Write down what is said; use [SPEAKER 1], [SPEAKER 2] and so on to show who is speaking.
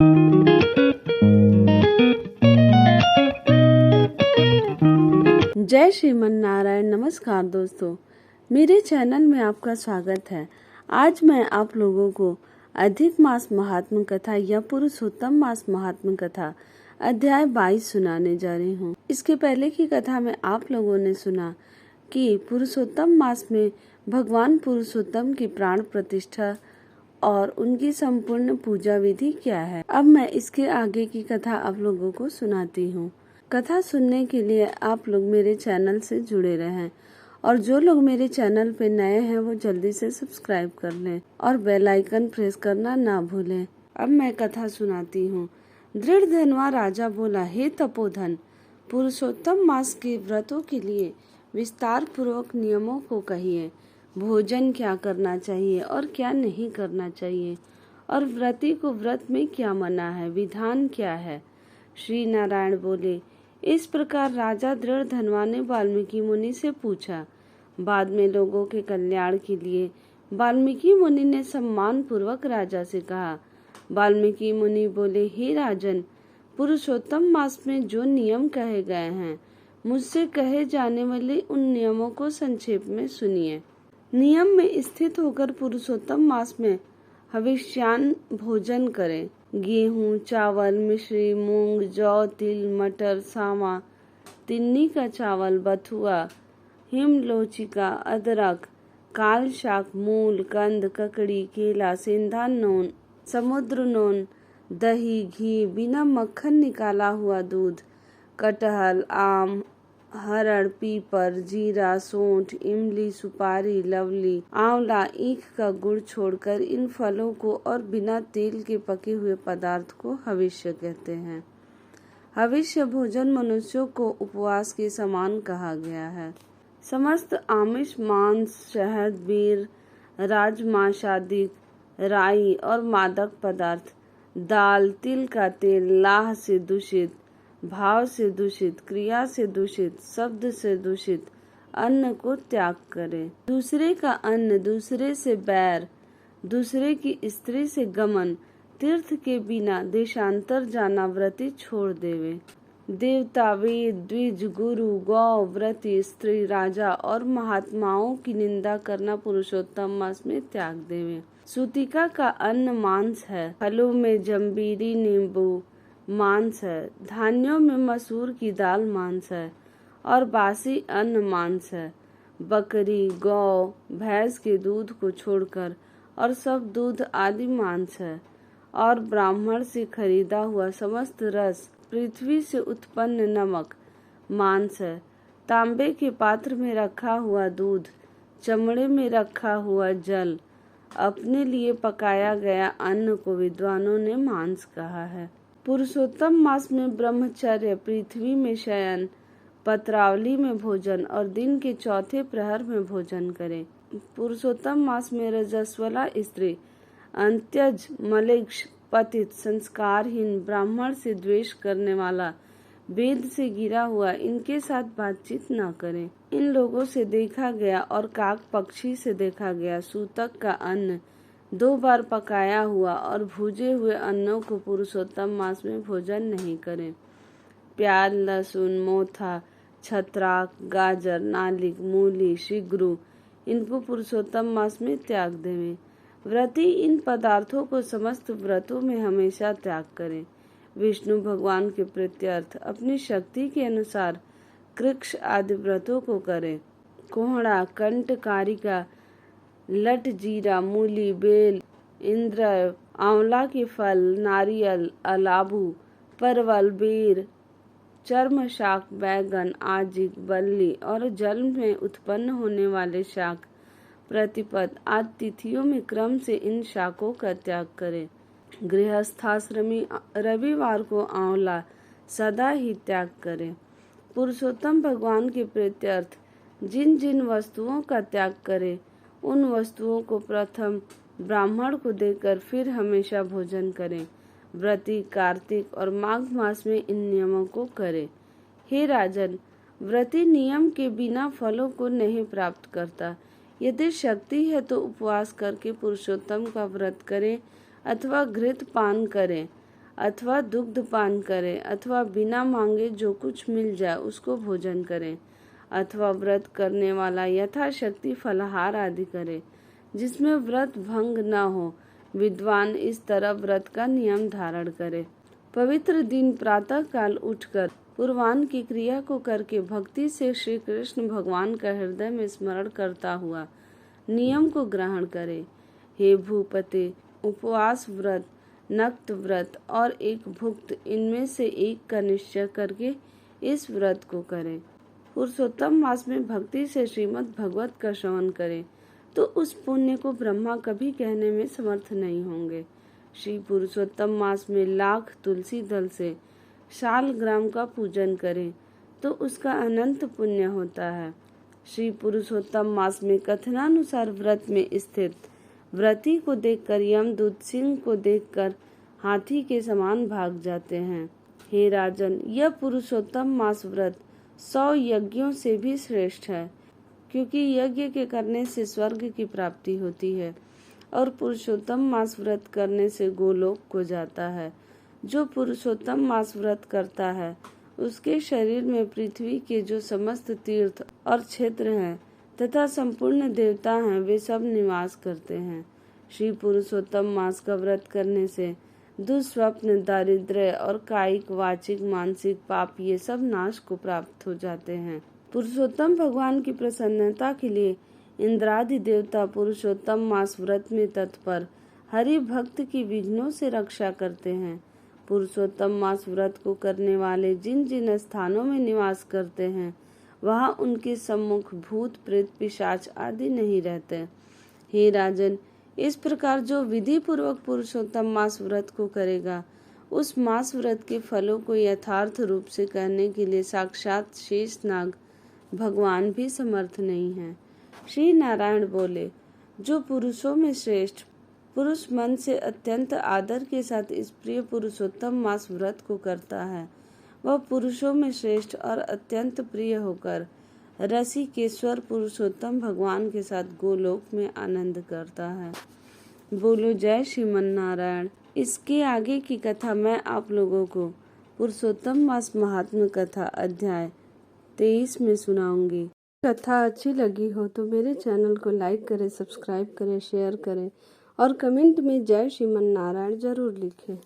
[SPEAKER 1] जय श्रीमन नारायण। नमस्कार दोस्तों, मेरे चैनल में आपका स्वागत है। आज मैं आप लोगों को अधिक मास महात्म कथा या पुरुषोत्तम मास महात्म कथा अध्याय 22 सुनाने जा रही हूँ। इसके पहले की कथा में आप लोगों ने सुना कि पुरुषोत्तम मास में भगवान पुरुषोत्तम की प्राण प्रतिष्ठा और उनकी संपूर्ण पूजा विधि क्या है। अब मैं इसके आगे की कथा आप लोगों को सुनाती हूँ। कथा सुनने के लिए आप लोग मेरे चैनल से जुड़े रहें और जो लोग मेरे चैनल पे नए हैं वो जल्दी से सब्सक्राइब कर लें और बेल आइकन प्रेस करना ना भूलें। अब मैं कथा सुनाती हूँ। दृढ़ धनवा राजा बोला, हे तपोधन, पुरुषोत्तम मास के व्रतों के लिए विस्तार पूर्वक नियमों को कहिए। भोजन क्या करना चाहिए और क्या नहीं करना चाहिए, और व्रती को व्रत में क्या मना है, विधान क्या है। श्री नारायण बोले, इस प्रकार राजा दृढ़ धनवा ने वाल्मीकि मुनि से पूछा। बाद में लोगों के कल्याण के लिए वाल्मीकि मुनि ने सम्मान पूर्वक राजा से कहा। वाल्मीकि मुनि बोले, हे राजन, पुरुषोत्तम मास में जो नियम कहे गए हैं, मुझसे कहे जाने वाले उन नियमों को संक्षेप में सुनिए। नियम में स्थित होकर पुरुषोत्तम मास में हविष्यान्न भोजन करें। गेहूं, चावल, मिश्री, मूंग, जौ, तिल, मटर, सावा, तिन्नी का चावल, बथुआ, हिमलोचिका, अदरक, काल शाक, मूल, कंद, ककड़ी, केला, सेंधा नून, समुद्र नून, दही, घी, बिना मक्खन निकाला हुआ दूध, कटहल, आम, हरड़, पीपर, जीरा, सौंठ, इमली, सुपारी, लवली, आंवला, ईख का गुड़ छोड़कर इन फलों को और बिना तेल के पके हुए पदार्थ को हविष्य कहते हैं। हविष्य भोजन मनुष्यों को उपवास के समान कहा गया है। समस्त आमिष, मांस, शहद, बेर, राजमांसादिक, राई और मादक पदार्थ, दाल, तिल का तेल, लाह से दूषित, भाव से दूषित, क्रिया से दूषित, शब्द से दूषित अन्न को त्याग करें। दूसरे का अन्न, दूसरे से बैर, दूसरे की स्त्री से गमन, तीर्थ के बिना देशांतर जाना व्रती छोड़ देवे। देवता, वेद, द्विज, गुरु, गौ, व्रती, स्त्री, राजा और महात्माओं की निंदा करना पुरुषोत्तम मास में त्याग देवे। सूतिका का अन्न मांस है। फलों में जम्बीरी, नींबू मांस है। धान्यों में मसूर की दाल मांस है और बासी अन्न मांस है। बकरी, गौ, भैंस के दूध को छोड़कर और सब दूध आदि मांस है। और ब्राह्मण से खरीदा हुआ समस्त रस, पृथ्वी से उत्पन्न नमक मांस है। तांबे के पात्र में रखा हुआ दूध, चमड़े में रखा हुआ जल, अपने लिए पकाया गया अन्न को विद्वानों ने मांस कहा है। पुरुषोत्तम मास में ब्रह्मचर्य, पृथ्वी में शयन, पत्रावली में भोजन और दिन के चौथे प्रहर में भोजन करें। पुरुषोत्तम मास में रजस्वला स्त्री, अंत्यज, मलेच्छ, पतित, संस्कारहीन, ब्राह्मण से द्वेष करने वाला, वेद से गिरा हुआ, इनके साथ बातचीत न करें। इन लोगों से देखा गया और काक पक्षी से देखा गया सूतक का अन्न, 2 बार पकाया हुआ और भूजे हुए अन्नों को पुरुषोत्तम मास में भोजन नहीं करें। प्याज, लहसुन, मोथा, छत्राक, गाजर, नालिक, मूली, शिग्रू, इनको पुरुषोत्तम मास में त्याग देवें। व्रती इन पदार्थों को समस्त व्रतों में हमेशा त्याग करें। विष्णु भगवान के प्रीत्यर्थ अपनी शक्ति के अनुसार कृक्ष आदि व्रतों को करें। कोहड़ा, कंठ, कारिका, लट, जीरा, मूली, बेल, इंद्र, आंवला के फल, नारियल, अलाबू, परवल, बेर, चर्म शाक, बैगन, आजिक, बल्ली और जल में उत्पन्न होने वाले शाक, प्रतिपद आदि तिथियों में क्रम से इन शाकों का त्याग करें। गृहस्थाश्रमी रविवार को आंवला सदा ही त्याग करें। पुरुषोत्तम भगवान के प्रीत्यर्थ जिन जिन वस्तुओं का त्याग करें, उन वस्तुओं को प्रथम ब्राह्मण को देकर फिर हमेशा भोजन करें। व्रती कार्तिक और माघ मास में इन नियमों को करें। हे राजन, व्रती नियम के बिना फलों को नहीं प्राप्त करता। यदि शक्ति है तो उपवास करके पुरुषोत्तम का व्रत करें अथवा घृत पान करें। अथवा दुग्ध पान करें, अथवा बिना मांगे जो कुछ मिल जाए उसको भोजन करें, अथवा व्रत करने वाला यथाशक्ति फलाहार आदि करे, जिसमें व्रत भंग न हो। विद्वान इस तरह व्रत का नियम धारण करे। पवित्र दिन प्रातः काल उठकर पूर्वाह्न की क्रिया को करके भक्ति से श्री कृष्ण भगवान का हृदय में स्मरण करता हुआ नियम को ग्रहण करे। हे भूपते, उपवास व्रत, नक्त व्रत और एक भुक्त, इनमें से एक का निश्चय करके इस व्रत को करें। पुरुषोत्तम मास में भक्ति से श्रीमद् भागवत का श्रवण करें तो उस पुण्य को ब्रह्मा कभी कहने में समर्थ नहीं होंगे। श्री पुरुषोत्तम मास में लाख तुलसी दल से शालग्राम का पूजन करें तो उसका अनंत पुण्य होता है। श्री पुरुषोत्तम मास में कथनानुसार व्रत में स्थित व्रती को देखकर यमदूत सिंह को देखकर हाथी के समान भाग जाते हैं। हे राजन, यह पुरुषोत्तम मास व्रत 100 यज्ञों से भी श्रेष्ठ है, क्योंकि यज्ञ के करने से स्वर्ग की प्राप्ति होती है और पुरुषोत्तम मास व्रत करने से गोलोक को जाता है। जो पुरुषोत्तम मास व्रत करता है उसके शरीर में पृथ्वी के जो समस्त तीर्थ और क्षेत्र हैं तथा संपूर्ण देवता हैं, वे सब निवास करते हैं। श्री पुरुषोत्तम मास का व्रत करने से दुस्वप्न, दारिद्र्य और कायिक, वाचिक, मानसिक पाप ये सब नाश को प्राप्त हो जाते हैं। पुरुषोत्तम भगवान की प्रसन्नता के लिए इंद्रादि देवता पुरुषोत्तम मास व्रत में तत्पर हरि भक्त की विघ्नों से रक्षा करते हैं। पुरुषोत्तम मास व्रत को करने वाले जिन जिन स्थानों में निवास करते हैं वहां उनके सम्मुख भूत, प्रेत, पिशाच आदि नहीं रहते। हे राजन, इस प्रकार जो विधि पूर्वक पुरुषोत्तम मास व्रत को करेगा उस मास व्रत के फलों को यथार्थ रूप से कहने के लिए साक्षात शेषनाग भगवान भी समर्थ नहीं है। श्री नारायण बोले, जो पुरुषों में श्रेष्ठ पुरुष मन से अत्यंत आदर के साथ इस प्रिय पुरुषोत्तम मास व्रत को करता है, वह पुरुषों में श्रेष्ठ और अत्यंत प्रिय होकर रसिकेश्वर पुरुषोत्तम भगवान के साथ गोलोक में आनंद करता है। बोलो जय श्रीमन नारायण। इसके आगे की कथा मैं आप लोगों को पुरुषोत्तम मास महात्म्य कथा अध्याय 23 में सुनाऊंगी। कथा अच्छी लगी हो तो मेरे चैनल को लाइक करें, सब्सक्राइब करें, शेयर करें और कमेंट में जय श्रीमन नारायण जरूर लिखें।